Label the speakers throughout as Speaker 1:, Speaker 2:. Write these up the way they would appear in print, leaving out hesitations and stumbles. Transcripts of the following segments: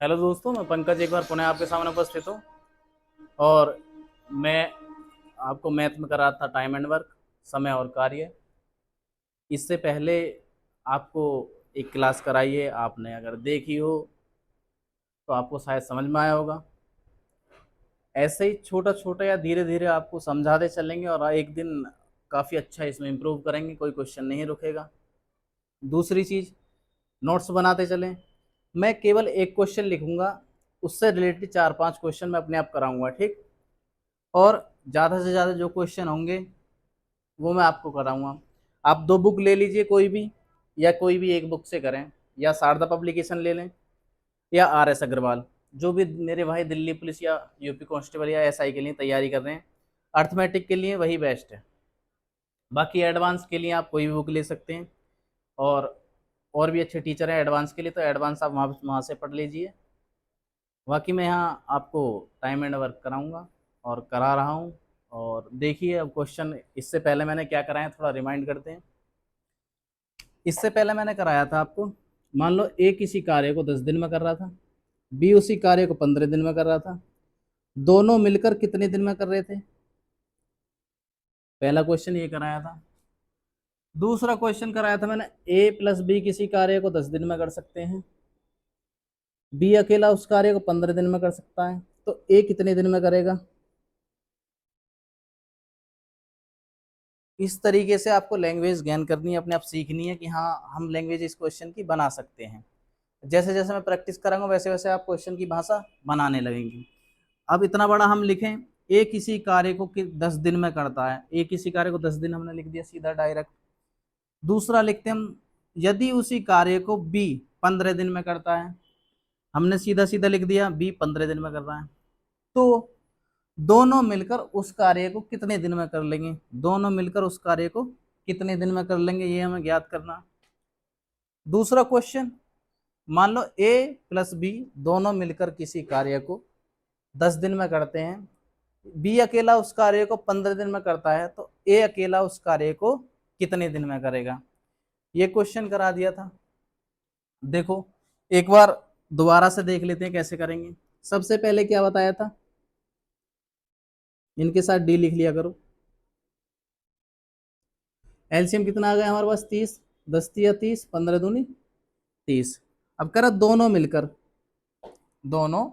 Speaker 1: Hello दोस्तों, मैं पंकज एक बार पुनः आपके सामने उपस्थित हूँ। और मैं आपको मैथ में करा था टाइम एंड वर्क, समय और कार्य। इससे पहले आपको एक क्लास कराई है, आपने अगर देखी हो तो आपको शायद समझ में आया होगा। ऐसे ही छोटा छोटा या धीरे धीरे आपको समझाते चलेंगे और एक दिन काफ़ी अच्छा इसमें इम्प्रूव करेंगे, कोई क्वेश्चन नहीं रुकेगा। दूसरी चीज़, नोट्स बनाते चलें। मैं केवल एक क्वेश्चन लिखूंगा, उससे रिलेटेड चार पांच क्वेश्चन मैं अपने आप कराऊंगा, ठीक। और ज़्यादा से ज़्यादा जो क्वेश्चन होंगे वो मैं आपको कराऊंगा। आप दो बुक ले लीजिए, कोई भी, या कोई भी एक बुक से करें, या शारदा पब्लिकेशन ले लें या RS अग्रवाल। जो भी मेरे भाई दिल्ली पुलिस या यूपी कांस्टेबल या SI के लिए तैयारी कर रहे हैं, अर्थमेटिक के लिए वही बेस्ट है। बाकी एडवांस के लिए आप कोई भी बुक ले सकते हैं। और और भी अच्छे टीचर हैं एडवांस के लिए, तो एडवांस आप वहाँ से पढ़ लीजिए। बाकी मैं यहाँ आपको टाइम एंड वर्क कराऊंगा और करा रहा हूँ। और देखिए अब क्वेश्चन, इससे पहले मैंने क्या कराया थोड़ा रिमाइंड करते हैं। इससे पहले मैंने कराया था आपको, मान लो A किसी कार्य को 10 दिन में कर रहा था, B उसी कार्य को 15 दिन में कर रहा था। दोनों मिलकर कितने दिन में कर रहे थे? पहला क्वेश्चन ये कराया था। दूसरा क्वेश्चन कराया था मैंने, A+B किसी कार्य को 10 दिन में कर सकते हैं, B अकेला उस कार्य को 15 दिन में कर सकता है, तो A कितने दिन में करेगा? इस तरीके से आपको लैंग्वेज गेन करनी है, अपने आप सीखनी है कि हाँ हम लैंग्वेज इस क्वेश्चन की बना सकते हैं। जैसे जैसे मैं प्रैक्टिस करांगा वैसे वैसे आप क्वेश्चन की भाषा बनाने लगेंगे। अब इतना बड़ा हम लिखें, ए किसी कार्य को 10 दिन में करता है, ए किसी कार्य को 10 दिन हमने लिख दिया सीधा डायरेक्ट। दूसरा लिखते हैं हम, यदि उसी कार्य को बी 15 दिन में करता है, हमने सीधा सीधा लिख दिया बी 15 दिन में कर रहा है। तो दोनों मिलकर उस कार्य को कितने दिन में कर लेंगे? दोनों मिलकर उस कार्य को कितने दिन में कर लेंगे, ये हमें ज्ञात करना। दूसरा क्वेश्चन, मान लो A+B दोनों मिलकर किसी कार्य को 10 दिन में करते हैं, बी अकेला उस कार्य को 15 दिन में करता है, तो ए अकेला उस कार्य को कितने दिन में करेगा? ये क्वेश्चन करा दिया था। देखो एक बार दोबारा से देख लेते हैं कैसे करेंगे। सबसे पहले क्या बताया था, इनके साथ डी लिख लिया करो। एलसीएम कितना आ गया हमारे पास? 30। 10 तिया 30, 15 दूनी 30। अब करा दोनों मिलकर, दोनों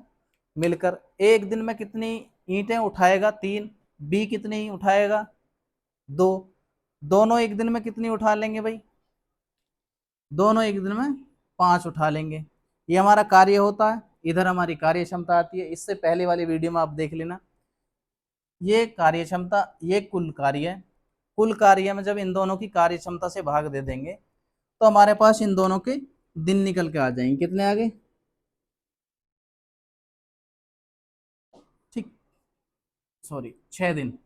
Speaker 1: मिलकर एक दिन में कितनी ईंटें उठाएगा? 3। बी कितनी उठाएगा? 2। दोनों एक दिन में कितनी उठा लेंगे भाई? दोनों एक दिन में 5 उठा लेंगे। ये हमारा कार्य होता है, इधर हमारी कार्य क्षमता आती है। इससे पहले वाली वीडियो में आप देख लेना। ये कार्य क्षमता, ये कुल कार्य है। कुल कार्य में जब इन दोनों की कार्य क्षमता से भाग दे देंगे तो हमारे पास इन दोनों के दिन निकल के आ जाएंगे। कितने आ गए? ठीक, सॉरी 6 दिन।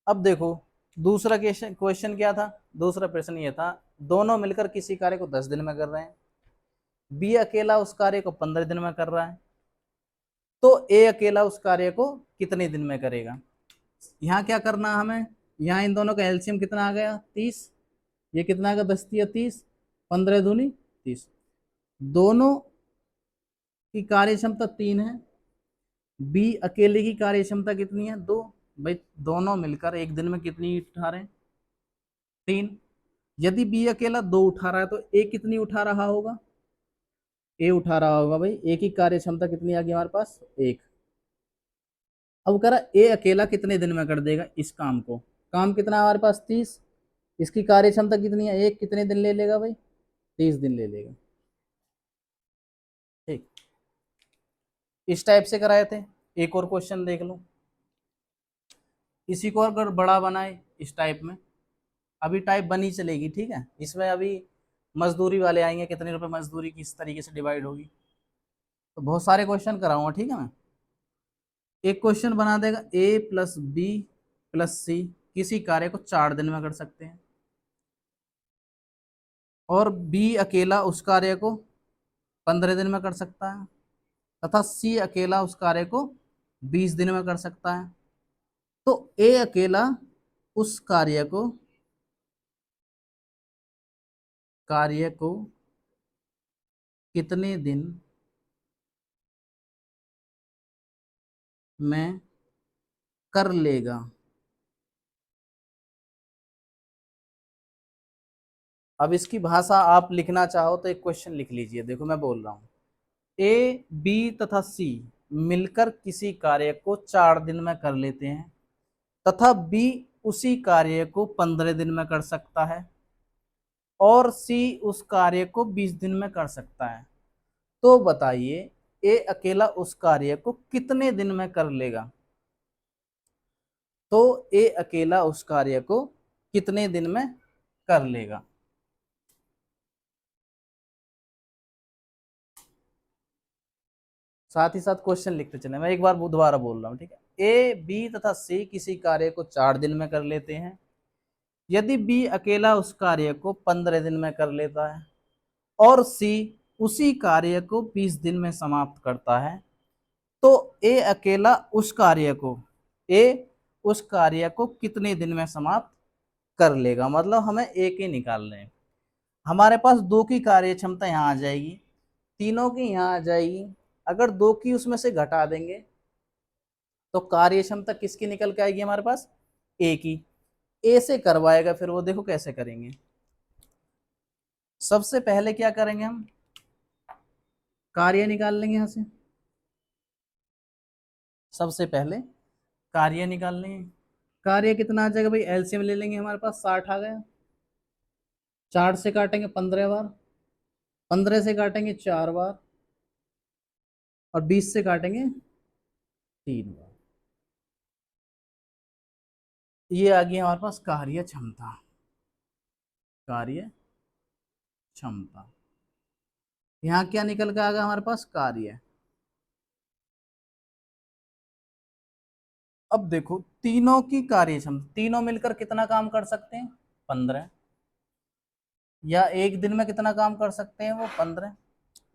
Speaker 1: अब देखो दूसरा क्वेश्चन, क्वेश्चन क्या था? दूसरा प्रश्न ये था, दोनों मिलकर किसी कार्य को 10 दिन में कर रहे हैं, बी अकेला उस कार्य को 15 दिन में कर रहा है, तो ए अकेला उस कार्य को कितने दिन में करेगा? यहाँ क्या करना है हमें, यहाँ इन दोनों का एलसीएम कितना आ गया? 30। ये कितना आ गया? 10 तिया 30, 15 दूनी 30। दोनों की कार्य क्षमता 3 है, बी अकेले की कार्य क्षमता कितनी है? 2। भाई दोनों मिलकर एक दिन में कितनी उठा रहे हैं? 3। यदि बी अकेला 2 उठा रहा है तो ए कितनी उठा रहा होगा? ए उठा रहा होगा भाई, ए की कार्य क्षमता कितनी आ गई हमारे पास? 1। अब करा ए अकेला कितने दिन में कर देगा इस काम को? काम कितना हमारे पास? 30। इसकी कार्य क्षमता कितनी है? एक। कितने दिन ले लेगा भाई? 30 दिन ले लेगा। ठीक, इस टाइप से कराए थे। एक और क्वेश्चन देख लो, इसी को अगर बड़ा बनाए इस टाइप में, अभी टाइप बनी चलेगी, ठीक है। इसमें अभी मजदूरी वाले आएंगे, कितने रुपए मजदूरी किस तरीके से डिवाइड होगी, तो बहुत सारे क्वेश्चन कराऊंगा, ठीक है। मैं एक क्वेश्चन बना देगा, A+B+C किसी कार्य को 4 दिन में कर सकते हैं, और बी अकेला उस कार्य को 15 दिन में कर सकता है, तथा सी अकेला उस कार्य को 20 दिन में कर सकता है। तो ए अकेला उस कार्य को कितने दिन में कर लेगा। अब इसकी भाषा आप लिखना चाहो तो एक क्वेश्चन लिख लीजिए। देखो मैं बोल रहा हूँ, ए, बी तथा सी मिलकर किसी कार्य को 4 दिन में कर लेते हैं तथा बी उसी कार्य को 15 दिन में कर सकता है और सी उस कार्य को 20 दिन में कर सकता है। तो बताइए ए अकेला उस कार्य को कितने दिन में कर लेगा। तो ए अकेला उस कार्य को कितने दिन में कर लेगा। साथ ही साथ क्वेश्चन लिखते चले, मैं एक बार दोबारा बोल रहा हूँ, ठीक है। ए, बी तथा सी किसी कार्य को 4 दिन में कर लेते हैं। यदि बी अकेला उस कार्य को 15 दिन में कर लेता है और सी उसी कार्य को 20 दिन में समाप्त करता है, तो ए अकेला उस कार्य को कितने दिन में समाप्त कर लेगा। मतलब हमें एक ही निकालना है। हमारे पास दो की कार्य क्षमता यहाँ आ जाएगी, तीनों की यहाँ आ जाएगी। अगर दो की उसमें से घटा देंगे तो कार्य क्षमता किसकी निकल के आएगी हमारे पास, ए की। ए से करवाएगा, फिर वो देखो कैसे करेंगे। सबसे पहले क्या करेंगे, हम कार्य निकाल लेंगे यहां से। सबसे पहले कार्य निकाल लेंगे। कार्य कितना आ जाएगा भाई, एलसीएम ले लेंगे, हमारे पास 60 आ गया। 4 से काटेंगे 15 बार, 15 से काटेंगे 4 बार और 20 से काटेंगे 3 बार। ये आ गई हमारे पास कार्य क्षमता। कार्य क्षमता यहाँ क्या निकल के आ गया हमारे पास, कार्य। अब देखो तीनों की कार्य क्षमता, तीनों मिलकर कितना काम कर सकते हैं, 15। या एक दिन में कितना काम कर सकते हैं वो, 15।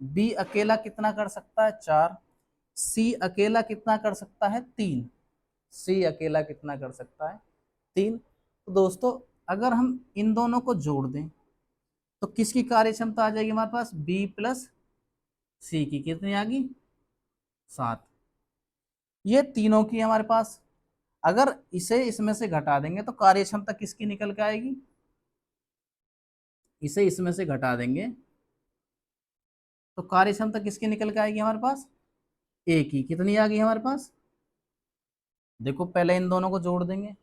Speaker 1: बी अकेला कितना कर सकता है, 4। सी अकेला कितना कर सकता है, 3। सी अकेला कितना कर सकता है, 3। तो दोस्तों अगर हम इन दोनों को जोड़ दें तो किसकी कार्य क्षमता आ जाएगी हमारे पास, बी प्लस सी की कितनी आ गई, 7। ये तीनों की हमारे पास। अगर इसे इसमें से घटा देंगे तो कार्य क्षमता किसकी निकल के आएगी, इसे इसमें से घटा देंगे तो कार्य क्षमता किसकी निकल के आएगी हमारे पास, ए की। कितनी आ गई हमारे पास, देखो पहले इन दोनों को जोड़ देंगे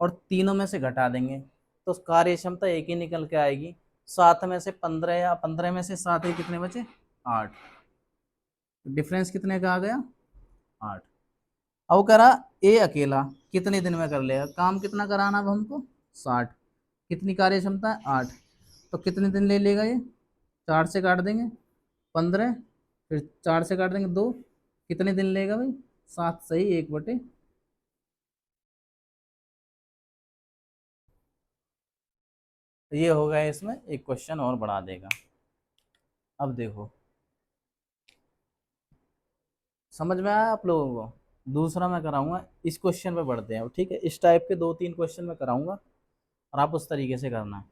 Speaker 1: और तीनों में से घटा देंगे तो कार्य क्षमता एक ही निकल के आएगी। 7 में से 15 या 15 में से 7 ही कितने बचे, 8। डिफरेंस कितने का आ गया, 8। अब कह रहा ए अकेला कितने दिन में कर लेगा, काम कितना कराना अब हमको, 60। कितनी कार्य क्षमता है, 8। तो कितने दिन ले लेगा ये, 4 से काट देंगे 15, फिर 4 से काट देंगे 2, कितने दिन लेगा भाई, 7 सही 1/। तो ये हो गया, इसमें एक क्वेश्चन और बढ़ा देगा। अब देखो समझ में आया आप लोगों को। दूसरा मैं कराऊंगा, इस क्वेश्चन पे बढ़ते हैं, ठीक है। इस टाइप के 2-3 क्वेश्चन मैं कराऊंगा और आप उस तरीके से करना है।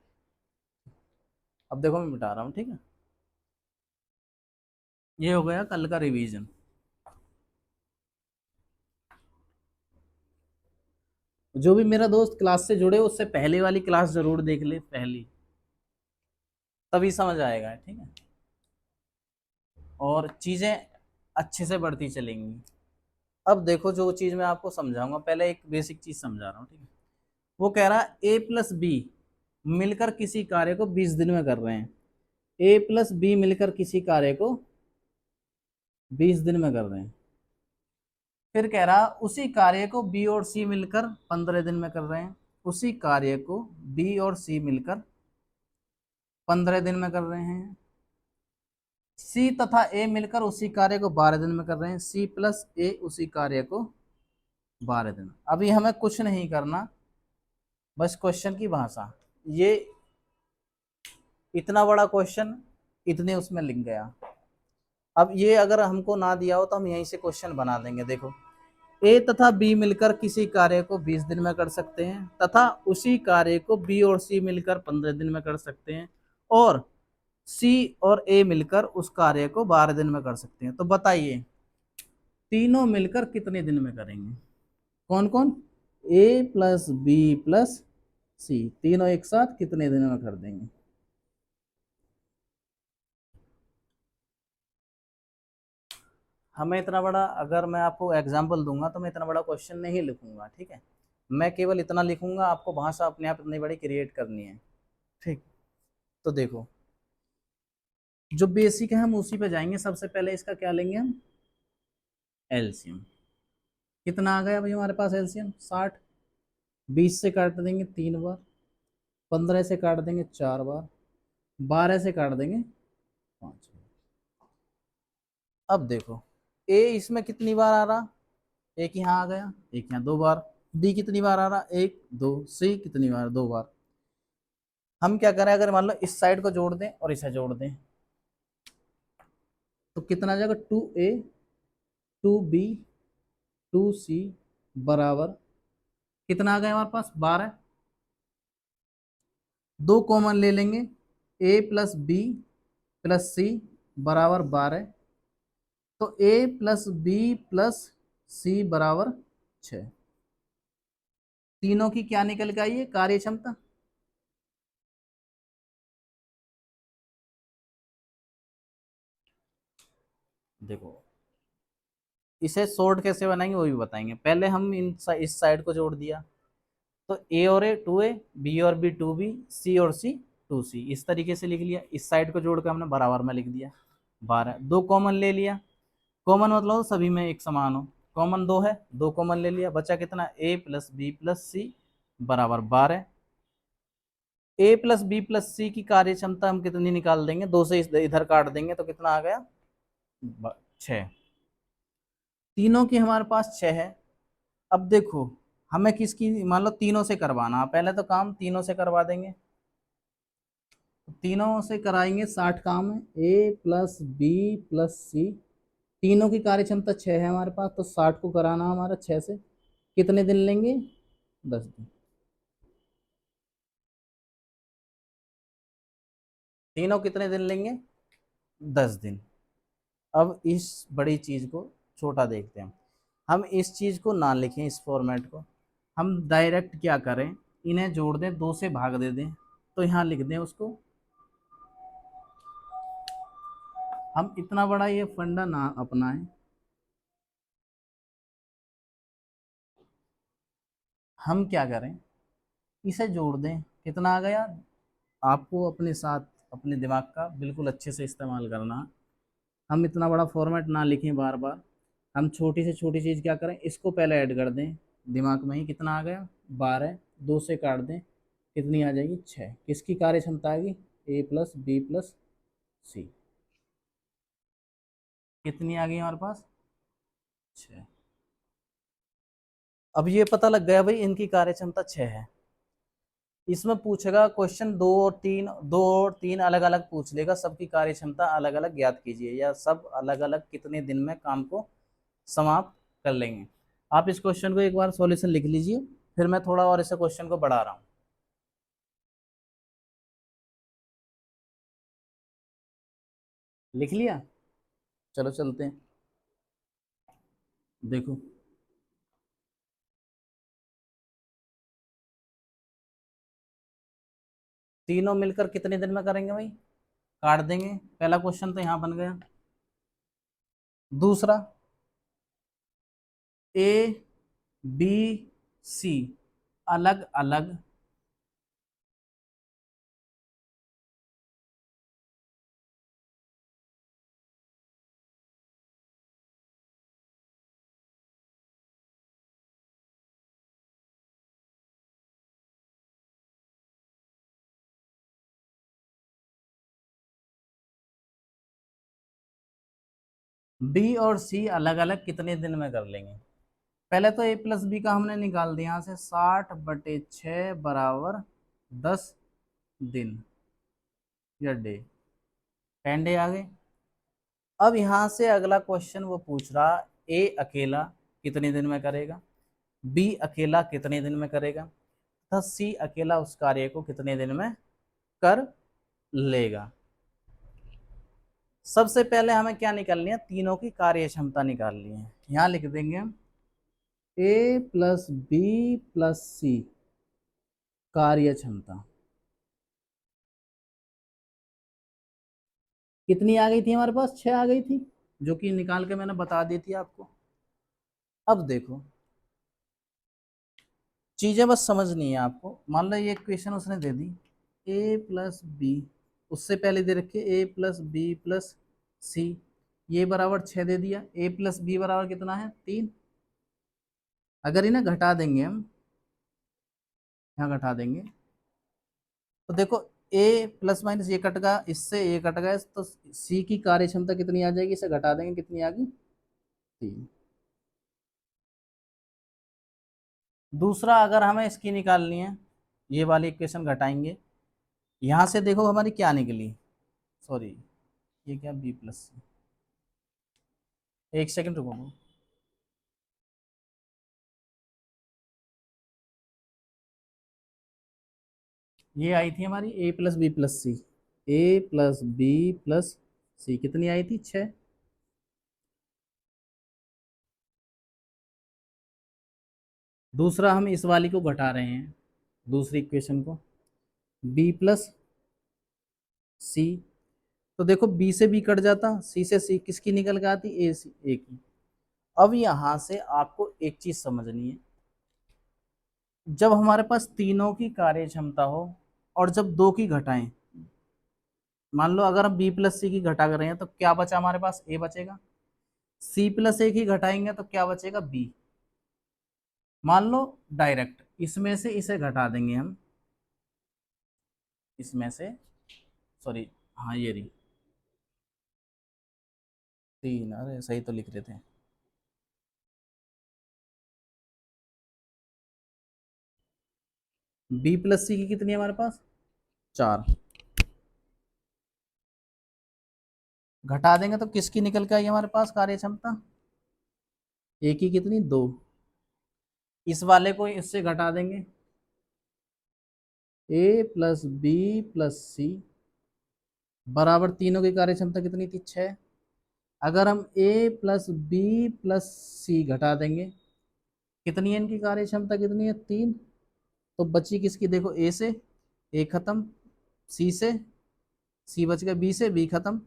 Speaker 1: अब देखो मैं मिटा रहा हूँ, ठीक है। ये हो गया कल का रिवीजन। जो भी मेरा दोस्त क्लास से जुड़े उससे पहले वाली क्लास जरूर देख ले, पहली, तभी समझ आएगा, ठीक है। और चीजें अच्छे से बढ़ती चलेंगी। अब देखो जो चीज मैं आपको समझाऊंगा, पहले एक बेसिक चीज समझा रहा हूँ, ठीक है। वो कह रहा है ए प्लस बी मिलकर किसी कार्य को 20 दिन में कर रहे हैं। ए प्लस बी मिलकर किसी कार्य को 20 दिन में कर रहे हैं। फिर कह रहा उसी कार्य को बी और सी मिलकर 15 दिन में कर रहे हैं। उसी कार्य को बी और सी मिलकर 15 दिन में कर रहे हैं। सी तथा ए मिलकर उसी कार्य को 12 दिन में कर रहे हैं। सी प्लस ए उसी कार्य को 12 दिन। अभी हमें कुछ नहीं करना, बस क्वेश्चन की भाषा। ये इतना बड़ा क्वेश्चन इतने उसमें लिख गया। अब ये अगर हमको ना दिया हो तो हम यहीं से क्वेश्चन बना देंगे। देखो ए तथा बी मिलकर किसी कार्य को 20 दिन में कर सकते हैं तथा उसी कार्य को बी और सी मिलकर 15 दिन में कर सकते हैं और सी और ए मिलकर उस कार्य को 12 दिन में कर सकते हैं। तो बताइए तीनों मिलकर कितने दिन में करेंगे? कौन कौन? ए प्लस बी प्लस सी, तीनों एक साथ कितने दिन में कर देंगे? हमें इतना बड़ा, अगर मैं आपको एग्जाम्पल दूंगा तो मैं इतना बड़ा क्वेश्चन नहीं लिखूंगा, ठीक है। मैं केवल इतना लिखूंगा, आपको भाषा अपने आप इतनी बड़ी क्रिएट करनी है, ठीक। तो देखो, जो बेसिक है हम उसी पे जाएंगे। सबसे पहले इसका क्या लेंगे हम? एलसीएम। कितना आ गया भाई हमारे पास एलसीएम? 60। 20 से काट देंगे 3 बार, 15 से काट देंगे 4 बार, 12 से काट देंगे 5 बार। अब देखो, ए इसमें कितनी बार आ रहा? एक यहाँ आ गया, एक यहाँ 2 बार। बी कितनी बार आ रहा? 1 2। सी कितनी बार? 2 बार। हम क्या करें, अगर मान लो इस साइड को जोड़ दें और इसे जोड़ दें, तो कितना आ जाएगा? 2a 2b 2c बराबर कितना आ गया हमारे पास? 12। दो कॉमन ले लेंगे, a प्लस बी प्लस सी बराबर 12। तो a प्लस बी प्लस सी बराबर 6। तीनों की क्या निकल के आई है? कार्य क्षमता। देखो, इसे शॉर्ट कैसे बनाएंगे वो भी बताएंगे। पहले हम इस साइड को जोड़ दिया, तो ए और ए 2a, बी और बी 2b, सी और सी 2c, इस तरीके से लिख लिया। इस साइड को जोड़ के हमने बराबर में लिख दिया 12। दो कॉमन ले लिया, कॉमन मतलब सभी में एक समान हो। कॉमन 2 है, 2 कॉमन ले लिया, बचा कितना? a प्लस बी प्लस सी बराबर 12। ए प्लस बी प्लस सी की कार्य क्षमता हम कितनी निकाल देंगे? 2 से इधर काट देंगे तो कितना आ गया? 6। तीनों की हमारे पास 6 है। अब देखो, हमें किसकी, मान लो तीनों से करवाना, पहले तो काम तीनों से करवा देंगे। तीनों से कराएंगे, 60 काम है। ए प्लस बी प्लस सी, तीनों की कार्य क्षमता 6 है हमारे पास, तो 60 को कराना हमारा 6 से। कितने दिन लेंगे? 10 दिन। तीनों कितने दिन लेंगे? 10 दिन। अब इस बड़ी चीज को छोटा देखते हैं। हम इस चीज को ना लिखें, इस फॉर्मेट को हम डायरेक्ट क्या करें, इन्हें जोड़ दें, 2 से भाग दे दें, तो यहाँ लिख दें उसको। हम इतना बड़ा ये फंडा ना अपनाएं। हम क्या करें, इसे जोड़ दें। कितना आ गया? आपको अपने साथ अपने दिमाग का बिल्कुल अच्छे से इस्तेमाल करना। हम इतना बड़ा फॉर्मेट ना लिखें बार बार। हम छोटी से छोटी चीज़ क्या करें, इसको पहले ऐड कर दें दिमाग में ही। कितना आ गया? 12। 2 से काट दें, कितनी आ जाएगी? 6। किसकी कार्य क्षमता आएगी? ए प्लस बी प्लस सी। कितनी आ गई हमारे पास? 6। अब ये पता लग गया भाई इनकी कार्य क्षमता 6 है। इसमें पूछेगा क्वेश्चन, दो और तीन अलग अलग पूछ लेगा, सबकी कार्य क्षमता अलग अलग ज्ञात कीजिए, या सब अलग अलग कितने दिन में काम को समाप्त कर लेंगे। आप इस क्वेश्चन को एक बार सॉल्यूशन लिख लीजिए, फिर मैं थोड़ा और इस क्वेश्चन को बढ़ा रहा हूँ। लिख लिया? चलो चलते हैं। देखो, तीनों मिलकर कितने दिन में करेंगे भाई? काट देंगे। पहला क्वेश्चन तो यहाँ बन गया। दूसरा, ए बी सी अलग अलग बी और सी अलग अलग कितने दिन में कर लेंगे? पहले तो ए प्लस बी का हमने निकाल दिया यहाँ से, 60/6 बराबर 10 दिन या डे, 10 डे आ गए। अब यहाँ से अगला क्वेश्चन वो पूछ रहा, ए अकेला कितने दिन में करेगा, बी अकेला कितने दिन में करेगा, तथा सी अकेला उस कार्य को कितने दिन में कर लेगा। सबसे पहले हमें क्या निकालनी है, तीनों की कार्य क्षमता निकालनी है। यहां लिख देंगे हम ए प्लस बी प्लस सी कार्य क्षमता कितनी आ गई थी हमारे पास, 6 आ गई थी, जो कि निकाल के मैंने बता दी थी आपको। अब देखो चीजें बस समझनी है आपको। मान लो ये क्वेश्चन उसने दे दी ए प्लस बी, उससे पहले दे रखे ए प्लस बी प्लस सी, ये बराबर 6 दे दिया। ए प्लस बी बराबर कितना है, 3। अगर इन्हें घटा देंगे हम, यहाँ घटा देंगे तो देखो ए प्लस माइनस ये कट गया, इससे ये कट गया, तो सी की कार्य क्षमता कितनी आ जाएगी, इसे घटा देंगे कितनी आ गई, 3। दूसरा अगर हमें इसकी निकालनी है, ये वाली इक्वेशन घटाएंगे, यहाँ से देखो हमारी क्या निकली, सॉरी ये क्या बी प्लस सी, एक सेकंड रुको। ये आई थी हमारी ए प्लस बी प्लस सी, ए प्लस बी प्लस सी कितनी आई थी, 6। दूसरा हम इस वाली को घटा रहे हैं, दूसरी इक्वेशन को, बी प्लस सी, तो देखो बी से बी कट जाता, सी से सी किसकी निकल के आती, ए सी, ए की। अब यहां से आपको एक चीज समझनी है, जब हमारे पास तीनों की कार्य क्षमता हो और जब दो की घटाएं, मान लो अगर हम बी प्लस सी की घटा कर रहे हैं तो क्या बचा हमारे पास, ए बचेगा। सी प्लस ए की घटाएंगे तो क्या बचेगा, बी। मान लो डायरेक्ट इसमें से इसे घटा देंगे हम, इसमें से, सॉरी हाँ ये रही 3, अरे सही तो लिख रहे थे। बी प्लस सी की कितनी है हमारे पास, 4। घटा देंगे तो किसकी निकल के आई हमारे पास कार्य क्षमता, ए की कितनी, 2। इस वाले को इससे घटा देंगे, ए प्लस बी प्लस सी बराबर तीनों की कार्य क्षमता कितनी थी, 6। अगर हम ए प्लस बी प्लस सी घटा देंगे, कितनी है इनकी कार्य क्षमता, कितनी है, 3। तो बची किसकी, देखो ए से, ए खत्म, सी से, सी बच गया, बी से, बी खत्म,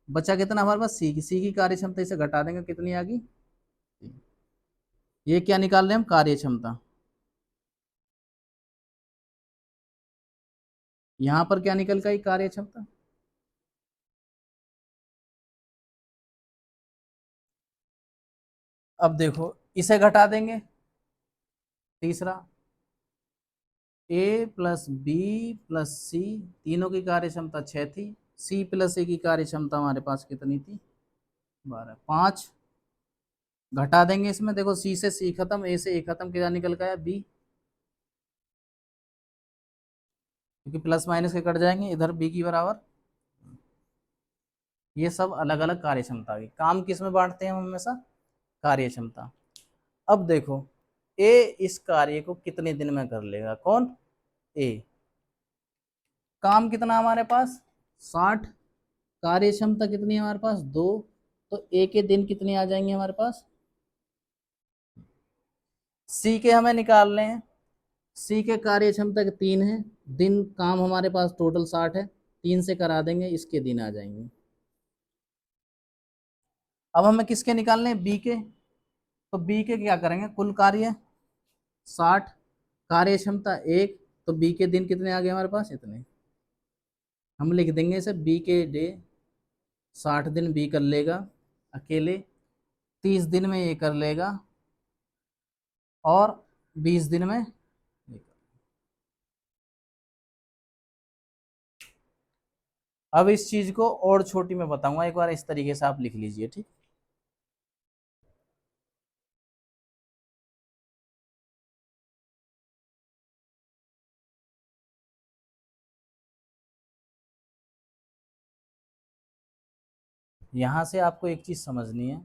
Speaker 1: बचा कितना हमारे पास, सी की। सी की कार्य क्षमता इसे घटा देंगे कितनी आ गई, ये क्या निकाल रहे हैं हम, कार्य क्षमता। यहां पर क्या निकल गई, कार्य क्षमता। अब देखो इसे घटा देंगे, तीसरा ए प्लस बी प्लस सी, तीनों की कार्य क्षमता 6 थी, सी प्लस ए की कार्य क्षमता हमारे पास कितनी थी, 12। 5 घटा देंगे इसमें, देखो सी से सी खत्म, ए से ए खत्म, क्या निकल गया, बी, क्योंकि प्लस माइनस के कट जाएंगे, इधर बी की बराबर। ये सब अलग अलग कार्य क्षमता की, काम किस में बांटते हैं हम हमेशा, कार्य क्षमता। अब देखो ए इस कार्य को कितने दिन में कर लेगा, कौन, ए। काम कितना हमारे पास, 60। कार्य क्षमता कितनी है हमारे पास, 2। तो ए के दिन कितने आ जाएंगे हमारे पास, सी के हमें निकालने हैं, सी के कार्य क्षमता के 3 है, दिन काम हमारे पास टोटल 60 है, 3 से करा देंगे, इसके दिन आ जाएंगे। अब हमें किसके निकालने हैं, बी के। तो बी के क्या करेंगे, कुल कार्य 60, कार्य क्षमता 1, तो बी के दिन कितने आ गए हमारे पास, इतने। हम लिख देंगे इसे, बी के डे, 60 दिन बी कर लेगा अकेले, 30 दिन में ये कर लेगा, और 20 दिन में ये कर। अब इस चीज को और छोटी में बताऊंगा, एक बार इस तरीके से आप लिख लीजिए, ठीक। यहां से आपको एक चीज समझनी है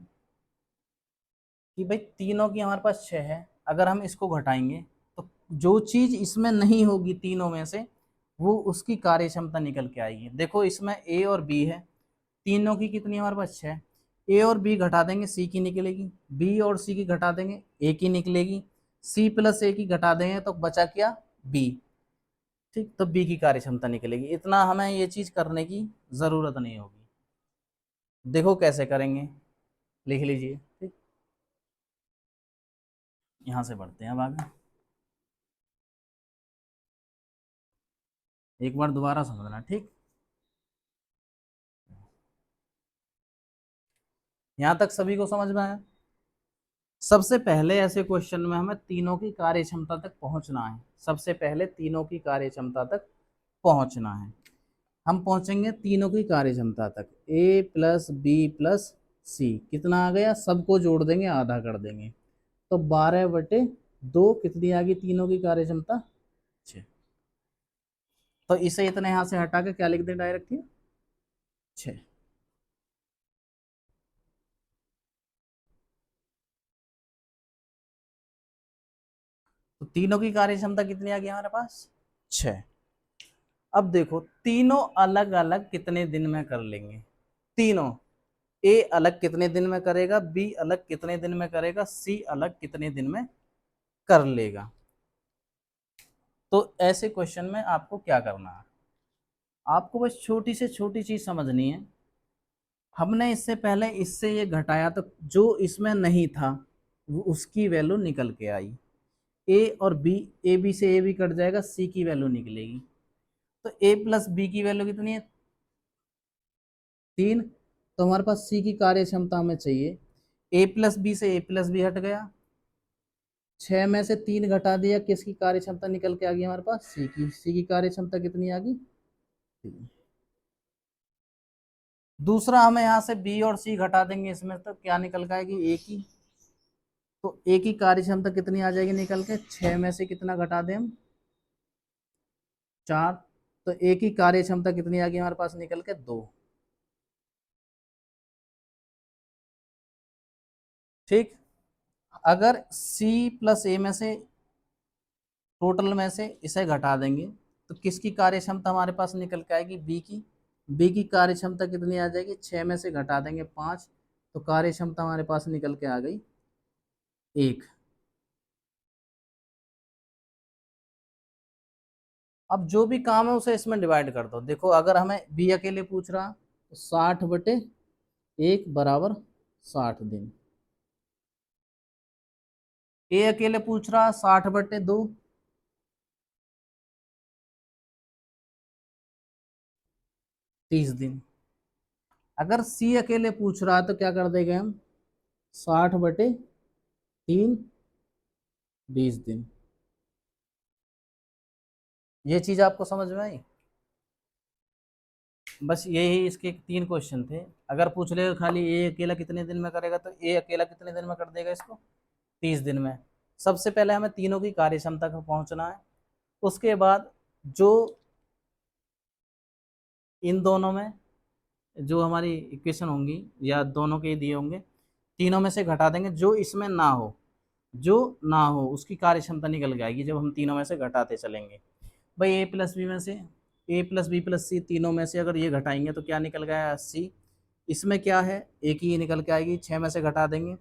Speaker 1: कि भाई तीनों की हमारे पास 6 है, अगर हम इसको घटाएंगे तो जो चीज इसमें नहीं होगी तीनों में से, वो उसकी कार्य क्षमता निकल के आएगी। देखो इसमें ए और बी है, तीनों की कितनी है हमारे पास 6। ए और बी घटा देंगे सी की निकलेगी, बी और सी की घटा देंगे ए की निकलेगी, सी प्लस ए की घटा देंगे तो बचा क्या बी। ठीक, तो बी की कार्य क्षमता निकलेगी। इतना हमें ये चीज करने की जरूरत नहीं होगी। देखो कैसे करेंगे, लिख लीजिए। ठीक, यहां से बढ़ते हैं अब आगे। एक बार दोबारा समझना। ठीक, यहां तक सभी को समझ में आया। सबसे पहले ऐसे क्वेश्चन में हमें तीनों की कार्य क्षमता तक पहुंचना है। सबसे पहले तीनों की कार्य क्षमता तक पहुंचना है। हम पहुंचेंगे तीनों की कार्य क्षमता तक। ए प्लस बी प्लस सी कितना आ गया, सबको जोड़ देंगे आधा कर देंगे तो 12/2 कितनी आ गई तीनों की कार्य क्षमता 6। तो इसे इतने यहां से हटा के क्या लिख दें डायरेक्ट ही 6। तो तीनों की कार्य क्षमता कितनी आ गई हमारे पास 6। अब देखो तीनों अलग अलग कितने दिन में कर लेंगे। तीनों, ए अलग कितने दिन में करेगा, बी अलग कितने दिन में करेगा, सी अलग कितने दिन में कर लेगा। तो ऐसे क्वेश्चन में आपको क्या करना है, आपको बस छोटी से छोटी चीज समझनी है। हमने इससे पहले इससे ये घटाया तो जो इसमें नहीं था वो उसकी वैल्यू निकल के आई। ए और बी, ए बी से ए भी कट जाएगा, सी की वैल्यू निकलेगी। तो ए प्लस बी की वैल्यू कितनी है 3। तो हमारे पास सी की कार्य क्षमता हमें चाहिए। ए प्लस बी से ए प्लस बी हट गया, 6 में से 3 घटा दिया, किसकी कार्य क्षमता निकल के आ गई हमारे पास सी की। सी की कार्य क्षमता कितनी आ गई 3। दूसरा हमें यहाँ से बी और सी घटा देंगे, इसमें तो क्या निकल के आएगी ए की। तो ए की कार्य क्षमता कितनी आ जाएगी निकल के, 6 में से कितना घटा दें हम 4। तो ए की कार्य क्षमता कितनी आ गई हमारे पास निकल के 2। ठीक, अगर सी प्लस ए में से टोटल में से इसे घटा देंगे तो किसकी कार्य क्षमता हमारे पास निकल के आएगी बी की। बी की कार्य क्षमता कितनी आ जाएगी, 6 में से घटा देंगे 5 तो कार्य क्षमता हमारे पास निकल के आ गई 1। अब जो भी काम है उसे इसमें डिवाइड कर दो। देखो अगर हमें बी अकेले पूछ रहा तो 60/1 बराबर 60 दिन। ए अकेले पूछ रहा 60/2 30 दिन। अगर सी अकेले पूछ रहा है तो क्या कर देंगे हम 60/3 20 दिन। ये चीज आपको समझ में आई। बस यही इसके 3 क्वेश्चन थे। अगर पूछ ले खाली ए अकेला कितने दिन में करेगा तो ए अकेला कितने दिन में कर देगा इसको 30 दिन में। सबसे पहले हमें तीनों की कार्य क्षमता तक पहुंचना है। उसके बाद जो इन दोनों में जो हमारी इक्वेशन होंगी या दोनों के दिए होंगे तीनों में से घटा देंगे, जो इसमें ना हो, जो ना हो उसकी कार्य क्षमता निकल जाएगी जब हम तीनों में से घटाते चलेंगे। भाई ए प्लस बी में से, ए प्लस बी प्लस सी तीनों में से अगर ये घटाएंगे तो क्या निकल गया सी। इसमें क्या है एक ही निकल के आएगी, 6 में से घटा देंगे,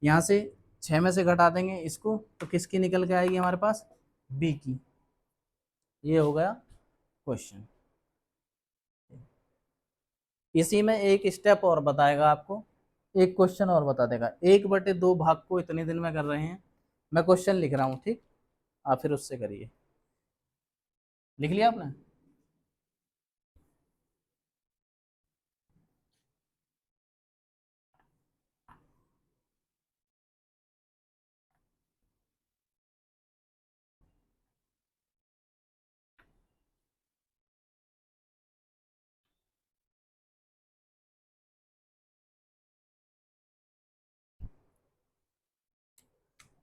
Speaker 1: यहाँ से 6 में से घटा देंगे इसको तो किसकी निकल के आएगी हमारे पास बी की। ये हो गया क्वेश्चन। इसी में एक स्टेप और बताएगा आपको, एक क्वेश्चन और बता देगा। 1/2 भाग को इतने दिन में कर रहे हैं, मैं क्वेश्चन लिख रहा हूँ। ठीक, आप फिर उससे करिए। लिख लिया आपने।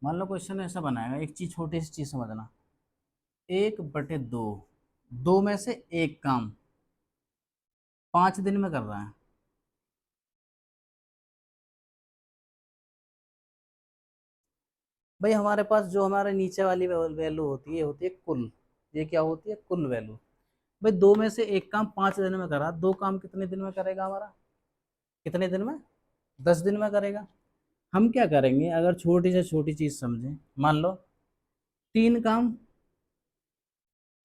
Speaker 1: मान लो क्वेश्चन ऐसा बनाएगा, एक चीज छोटी सी चीज समझना। 1/2, 2 में से एक काम 5 दिन में कर रहा है। भाई हमारे पास जो हमारे नीचे वाली वैल्यू होती है, ये होती है कुल। ये क्या होती है कुल वैल्यू। भाई 2 में से एक काम 5 दिन में करा, 2 काम कितने दिन में करेगा हमारा कितने दिन में? 10 दिन में करेगा। हम क्या करेंगे, अगर छोटी से छोटी चीज समझें, मान लो 3 काम,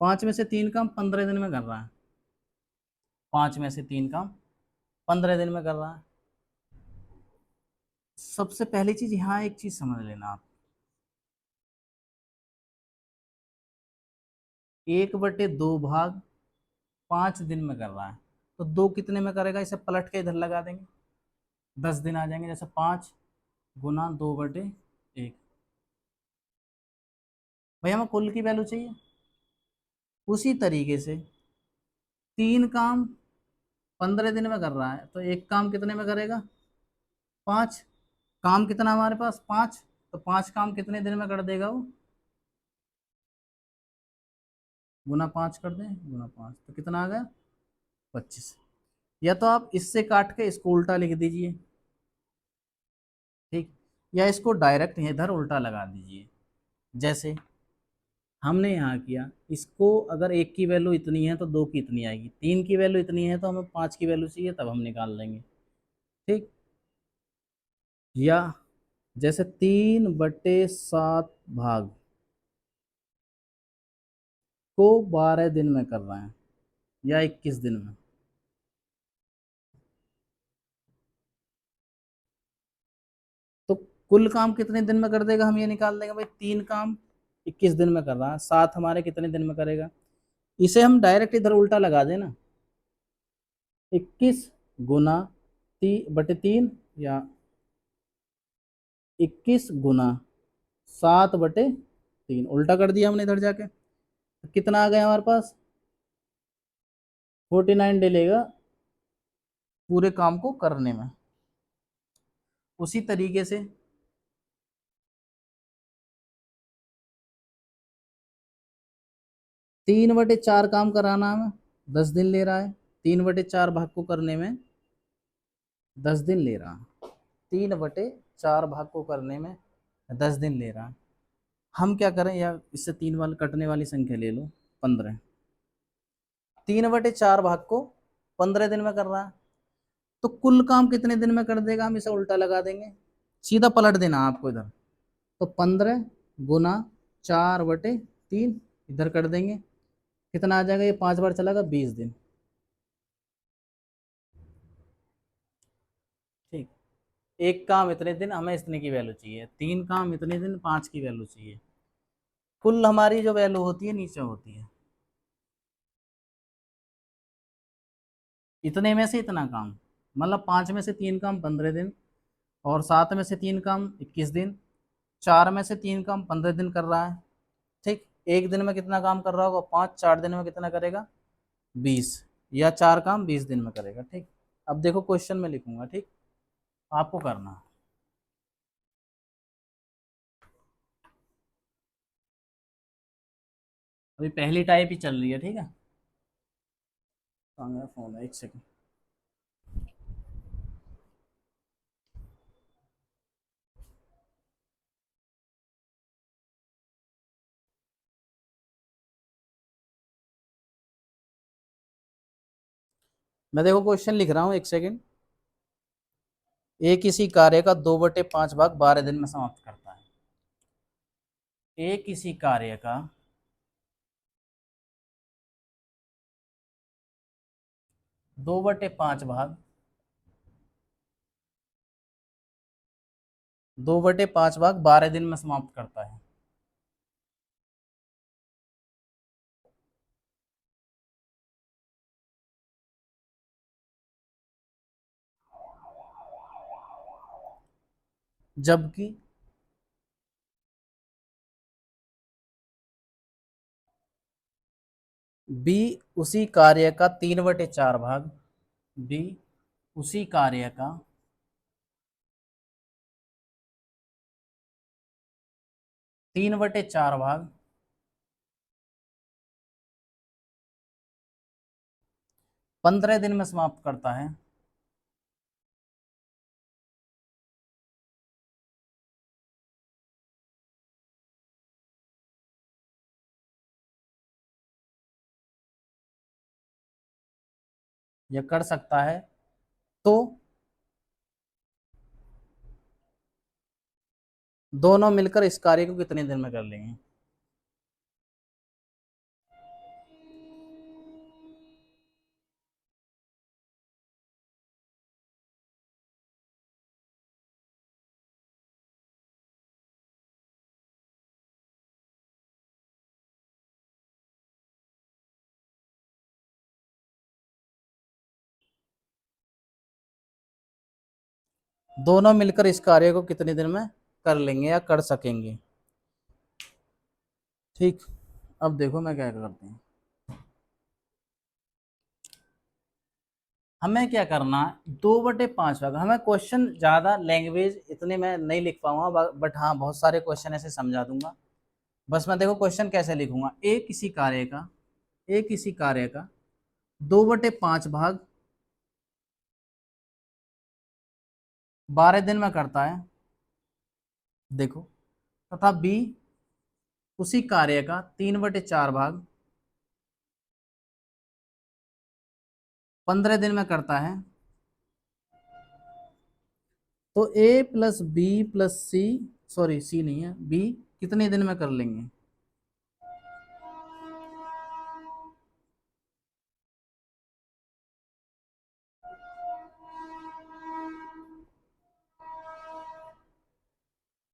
Speaker 1: 5 में से 3 काम 15 दिन में कर रहा है, 5 में से 3 काम 15 दिन में कर रहा है। सबसे पहली चीज यहाँ एक चीज समझ लेना आप, 1/2 भाग 5 दिन में कर रहा है, तो 2 कितने में करेगा, इसे पलट के इधर लगा देंगे, 10 दिन आ जाएंगे। जैसे 5 × 2/1। भैया हमें कुल की वैल्यू चाहिए। उसी तरीके से 3 काम 15 दिन में कर रहा है, तो एक काम कितने में करेगा, 5। काम कितना हमारे पास, 5, तो 5 काम कितने दिन में कर देगा वो, गुना 5 कर दें, गुना 5 तो कितना आ गया, 25। या तो आप इससे काट के इसको उल्टा लिख दीजिए, ठीक, या इसको डायरेक्ट इधर उल्टा लगा दीजिए। जैसे हमने यहाँ किया, इसको अगर 1 की वैल्यू इतनी है तो 2 की इतनी आएगी, 3 की वैल्यू इतनी है तो हमें 5 की वैल्यू चाहिए, तब हम निकाल लेंगे, ठीक। या जैसे 3/7 को 12 दिन में कर रहे हैं या 21 दिन में, तो कुल काम कितने दिन में कर देगा, हम ये निकाल देंगे भाई, 3 काम 21 दिन में कर रहा है, 7 हमारे कितने दिन में करेगा। इसे हम डायरेक्ट इधर उल्टा लगा देना, 21 × 3 या 21 × 7/3 उल्टा कर दिया हमने इधर जाके, तो कितना आ गया हमारे पास, 49 डे लेगा पूरे काम को करने में। उसी तरीके से 3/4 काम कराना हमें, 10 दिन ले रहा है, 3/4 भाग को करने में 10 दिन ले रहा है, 3/4 भाग को करने में 10 दिन ले रहा है। हम क्या करें, या इससे 3 वाले कटने वाली संख्या ले लो, 15। 3/4 भाग को 15 दिन में कर रहा है, तो कुल काम कितने दिन में कर देगा, हम इसे उल्टा लगा देंगे, सीधा पलट देना आपको इधर, तो 15 × 4/3 इधर कर देंगे, कितना आ जाएगा, ये 5 बार चलेगा, 20 दिन, ठीक। एक काम इतने दिन, हमें इतने की वैल्यू चाहिए, 3 काम इतने दिन, 5 की वैल्यू चाहिए। कुल हमारी जो वैल्यू होती है नीचे होती है, इतने में से इतना काम, मतलब 5 में से 3 काम 15 दिन, और 7 में से 3 काम 21 दिन, 4 में से 3 काम 15 दिन कर रहा है, ठीक। एक दिन में कितना काम कर रहा होगा, 5, 4 दिन में कितना करेगा, 20, या 4 काम 20 दिन में करेगा, ठीक। अब देखो क्वेश्चन में लिखूंगा, ठीक, आपको करना है। अभी पहली टाइप ही चल रही है, ठीक है। कहाँ गया फोन, है, एक सेकंड। मैं देखो क्वेश्चन लिख रहा हूँ, एक सेकंड। एक किसी कार्य का 2/5 भाग 12 दिन में समाप्त करता है। एक किसी कार्य का 2/5 भाग 2/5 भाग 12 दिन में समाप्त करता है। जबकि बी उसी कार्य का 3/4 भाग, बी उसी कार्य का 3/4 भाग 15 दिन में समाप्त करता है। यह कर सकता है, तो दोनों मिलकर इस कार्य को कितने दिन में कर लेंगे? दोनों मिलकर इस कार्य को कितने दिन में कर लेंगे या कर सकेंगे? ठीक, अब देखो मैं क्या करते हैं। हमें क्या करना है, 2/5 भाग। हमें क्वेश्चन ज़्यादा लैंग्वेज इतने मैं नहीं लिख पाऊंगा, बट हाँ बहुत सारे क्वेश्चन ऐसे समझा दूंगा। बस मैं देखो क्वेश्चन कैसे लिखूंगा। एक किसी कार्य का 2/5 भाग 12 दिन में करता है, देखो। तथा बी उसी कार्य का 3/4 भाग 15 दिन में करता है। तो ए प्लस बी प्लस सी, सॉरी सी नहीं है, बी कितने दिन में कर लेंगे?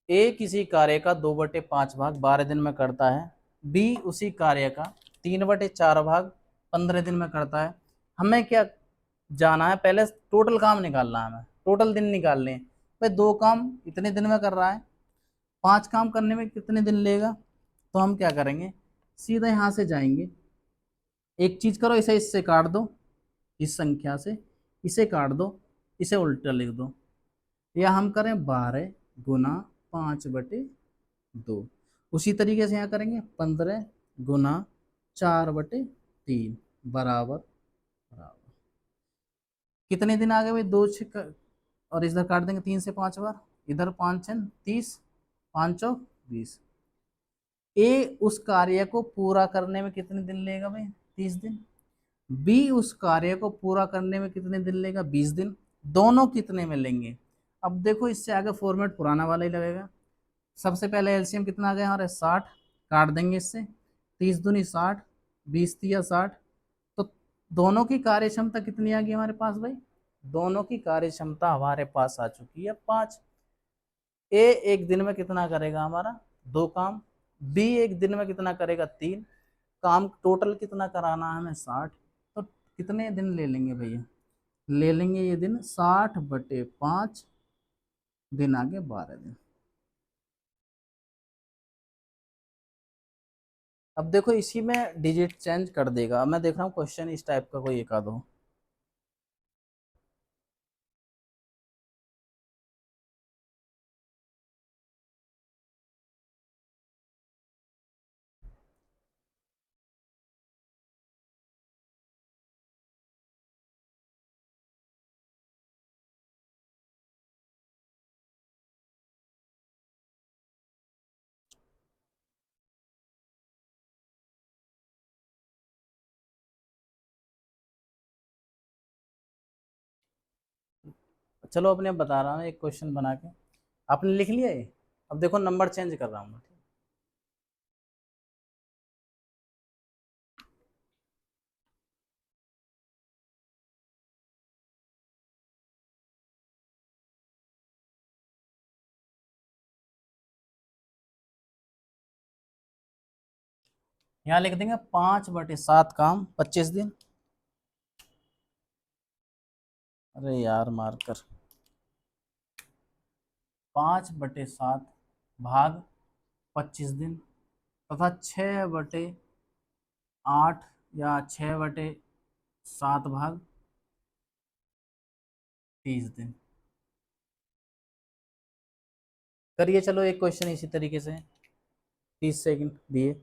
Speaker 1: ए किसी कार्य का 2/5 भाग 12 दिन में करता है, बी उसी कार्य का 3/4 भाग 15 दिन में करता है। हमें क्या जाना है, पहले टोटल काम निकालना है, हमें टोटल दिन निकालने हैं। भाई दो काम इतने दिन में कर रहा है, 5 काम करने में कितने दिन लेगा? तो हम क्या करेंगे, सीधा यहाँ से जाएंगे। एक चीज करो, इसे इससे काट दो, इस संख्या से इसे काट दो, इसे उल्टा लिख दो। या हम करें 12 × 5/2। उसी तरीके से यहाँ करेंगे 15 × 4/3 बराबर बराबर। कितने दिन आ गए भाई, दो छः, और इधर काट देंगे 3 से 5 बार, इधर 5 6 30, 5 चौक 20। ए उस कार्य को पूरा करने में कितने दिन लेगा भाई? 30 दिन। बी उस कार्य को पूरा करने में कितने दिन लेगा? 20 दिन। दोनों कितने में लेंगे? अब देखो इससे आगे फॉर्मेट पुराना वाला ही लगेगा। सबसे पहले एलसीएम कितना आ गया हमारे? 60, काट देंगे इससे, 30 दूनी 60, 20 तिया 60। तो दोनों की कार्य क्षमता कितनी आ गई हमारे पास भाई? दोनों की कार्य क्षमता हमारे पास आ चुकी है 5। ए एक दिन में कितना करेगा हमारा? 2 काम। बी एक दिन में कितना करेगा? 3 काम। टोटल कितना कराना है हमें? 60। तो कितने दिन ले लेंगे भैया? ले लेंगे ये दिन 60/5, दिन आगे 12 दिन। अब देखो इसी में डिजिट चेंज कर देगा। मैं देख रहा हूँ क्वेश्चन इस टाइप का कोई एक आध हो। चलो अपने अब बता रहा हूँ एक क्वेश्चन बना के। आपने लिख लिया ये? अब देखो नंबर चेंज कर रहा हूँ मैं। यहाँ लिख देंगे 5/7 काम 25 दिन। अरे यार मार्कर, 5/7 भाग 25 दिन तथा 6/8 या 6/7 भाग 30 दिन। करिए चलो एक क्वेश्चन इसी तरीके से, 30 सेकंड दिए।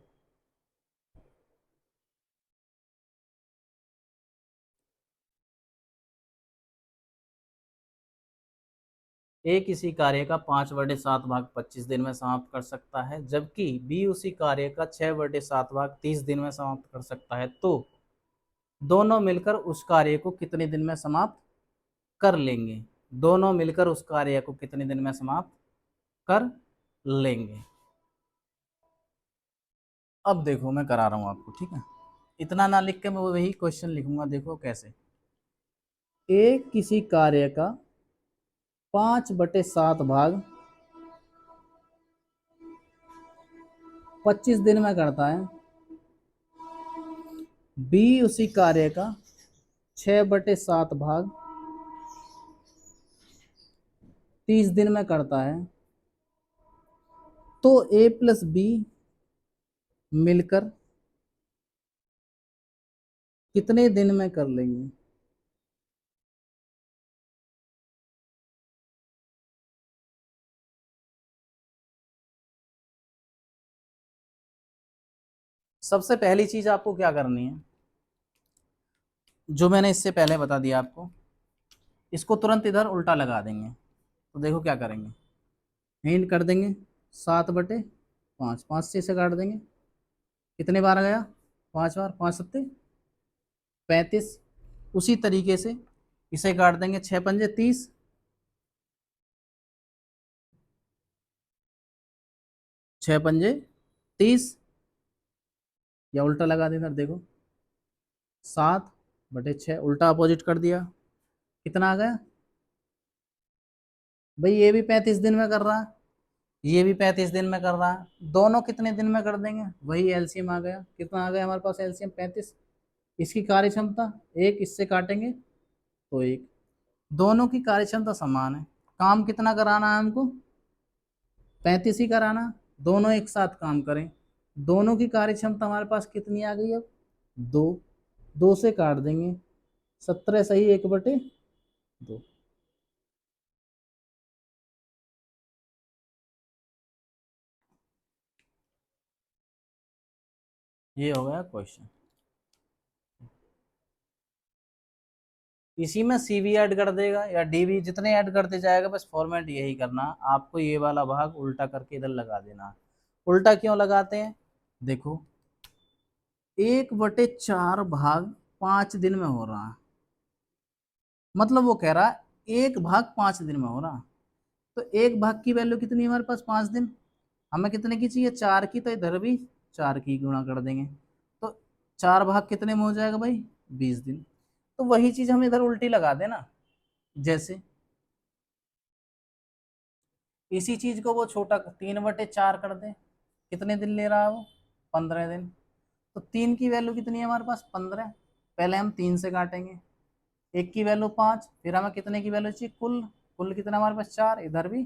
Speaker 1: ए किसी कार्य का 5/7 भाग 25 दिन में समाप्त कर सकता है, जबकि बी उसी कार्य का 6/7 भाग 30 दिन में समाप्त कर सकता है। तो दोनों मिलकर उस कार्य को कितने दिन में समाप्त कर लेंगे? दोनों मिलकर उस कार्य को कितने दिन में समाप्त कर लेंगे। अब देखो मैं करा रहा हूँ आपको, ठीक है। इतना ना लिख के मैं वही क्वेश्चन लिखूंगा, देखो कैसे। एक किसी कार्य का 5/7 भाग 25 दिन में करता है। बी उसी कार्य का 6/7 भाग 30 दिन में करता है। तो ए प्लस बी मिलकर कितने दिन में कर लेंगे? सबसे पहली चीज आपको क्या करनी है, जो मैंने इससे पहले बता दिया आपको, इसको तुरंत इधर उल्टा लगा देंगे। तो देखो क्या करेंगे, हिंट कर देंगे 7/5, 5 से काट देंगे। कितने बार गया? 5 बार, 5 सत्ते 35। उसी तरीके से इसे काट देंगे, 6 पंजे 30, 6 पंजे 30, या उल्टा लगा दें इधर देखो, 7/6 उल्टा अपोजिट कर दिया। कितना आ गया भाई? ये भी 35 दिन में कर रहा है, ये भी 35 दिन में कर रहा है, दोनों कितने दिन में कर देंगे? वही एलसीएम आ गया। कितना आ गया हमारे पास एलसीएम? 35। इसकी कार्य क्षमता एक, इससे काटेंगे तो एक, दोनों की कार्य क्षमता समान है। काम कितना कराना है हमको? 35 ही कराना। दोनों एक साथ काम करें, दोनों की कार्य क्षमता हमारे पास कितनी आ गई अब? 2। 2 से काट देंगे, 17 सही 1/2। ये हो गया क्वेश्चन। इसी में सी भी ऐड कर देगा या डी भी, जितने ऐड करते जाएगा, बस फॉर्मेट यही करना, आपको ये वाला भाग उल्टा करके इधर लगा देना। उल्टा क्यों लगाते हैं? देखो, 1/4 भाग 5 दिन में हो रहा है, मतलब वो कह रहा है 1 भाग 5 दिन में हो रहा। तो 1 भाग की वैल्यू कितनी है हमारे पास? 5 दिन। हमें कितने की चाहिए? 4 की, तो इधर भी 4 की गुणा कर देंगे। तो 4 भाग कितने में हो जाएगा भाई? 20 दिन। तो वही चीज हम इधर उल्टी लगा देना। जैसे इसी चीज को वो छोटा 3/4 कर दे, कितने दिन ले रहा है वो? 15 दिन। तो 3 की वैल्यू कितनी है हमारे पास? 15। पहले हम 3 से काटेंगे, एक की वैल्यू 5, फिर हमें कितने की वैल्यू चाहिए? कुल। कुल कितना हमारे पास? 4, इधर भी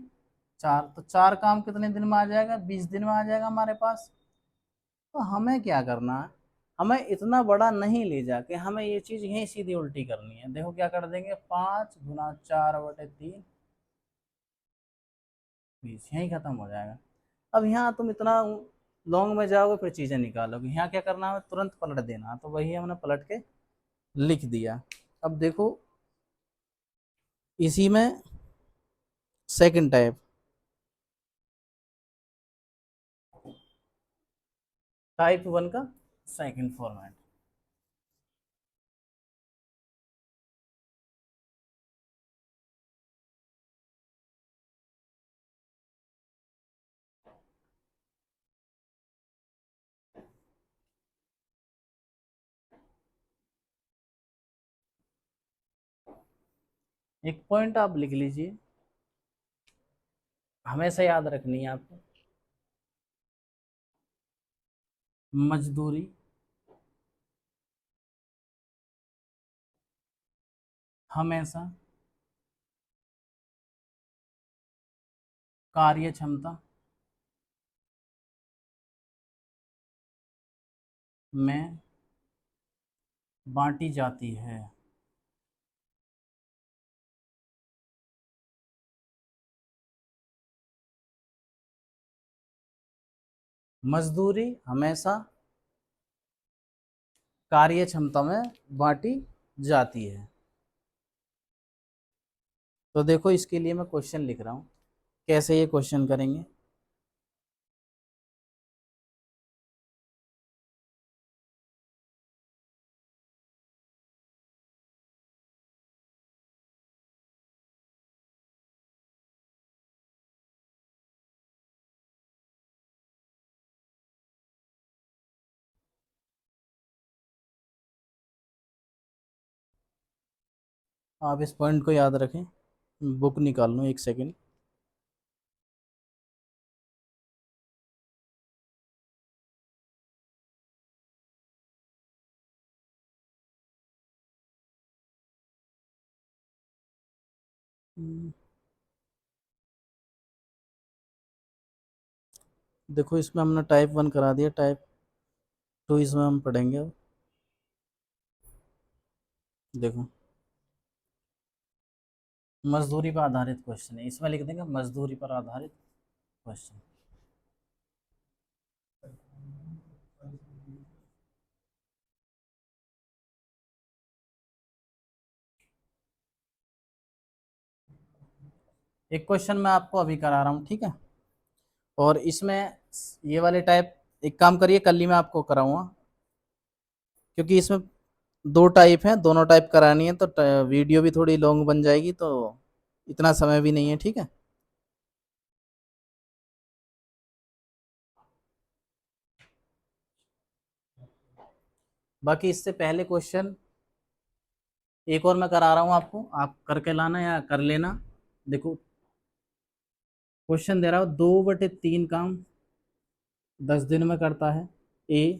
Speaker 1: 4। तो 4 काम कितने दिन में आ जाएगा? 20 दिन में आ जाएगा हमारे पास। तो हमें क्या करना है, हमें इतना बड़ा नहीं ले जाके हमें ये चीज यही सीधी उल्टी करनी है। देखो क्या कर देंगे, 5 × 4/3, 20, यही खत्म हो जाएगा। अब यहाँ तुम इतना लॉन्ग में जाओगे फिर चीजें निकालोगे, यहाँ क्या करना है, तुरंत पलट देना। तो वही हमने पलट के लिख दिया। अब देखो इसी में सेकंड टाइप, टाइप 1 का सेकंड फॉर्मेट। एक पॉइंट आप लिख लीजिए, हमेशा याद रखनी है आपको। मजदूरी हमेशा कार्य क्षमता में बांटी जाती है। मजदूरी हमेशा कार्य क्षमता में बांटी जाती है। तो देखो इसके लिए मैं क्वेश्चन लिख रहा हूँ, कैसे ये क्वेश्चन करेंगे। आप इस पॉइंट को याद रखें। बुक निकाल लूँ एक सेकेंड। देखो इसमें हमने टाइप 1 करा दिया, टाइप 2 इसमें हम पढ़ेंगे अब। देखो मजदूरी पर आधारित क्वेश्चन है, इसमें लिख देंगे मजदूरी पर आधारित क्वेश्चन। एक क्वेश्चन मैं आपको अभी करा रहा हूँ, ठीक है। और इसमें ये वाले टाइप, एक काम करिए कल ही मैं आपको कराऊंगा, क्योंकि इसमें दो टाइप हैं, दोनों टाइप करानी है तो वीडियो भी थोड़ी लॉन्ग बन जाएगी, तो इतना समय भी नहीं है, ठीक है। बाकी इससे पहले क्वेश्चन एक और मैं करा रहा हूँ आपको, आप करके लाना या कर लेना। देखो क्वेश्चन दे रहा हूँ, 2/3 काम 10 दिन में करता है ए,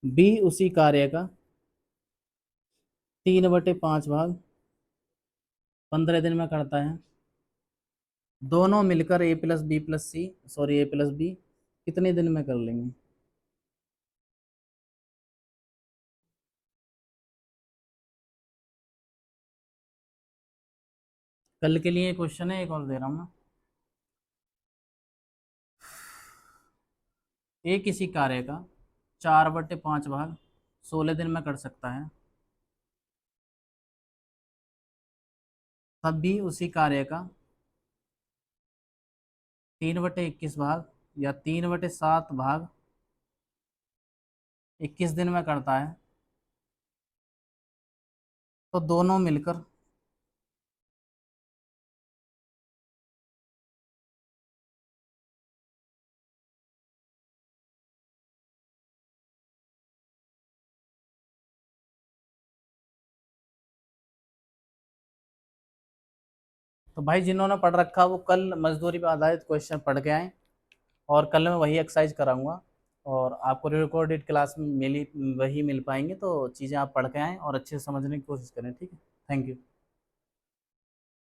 Speaker 1: बी उसी कार्य का 3/5 भाग 15 दिन में करता है। दोनों मिलकर ए प्लस बी प्लस सी, सॉरी ए प्लस बी कितने दिन में कर लेंगे? कल के लिए क्वेश्चन है, एक और दे रहा हूँ मैं। ए किसी कार्य का 4/5 भाग 16 दिन में कर सकता है, तब भी उसी कार्य का 3/21 भाग या 3/7 भाग 21 दिन में करता है, तो दोनों मिलकर तो भाई जिन्होंने पढ़ रखा वो कल मजदूरी पर आधारित क्वेश्चन पढ़ के आए, और कल मैं वही एक्सरसाइज कराऊंगा, और आपको रिकॉर्डेड क्लास में मिली वही मिल पाएंगे, तो चीज़ें आप पढ़ के आएँ और अच्छे से समझने की कोशिश करें, ठीक है। Thank you.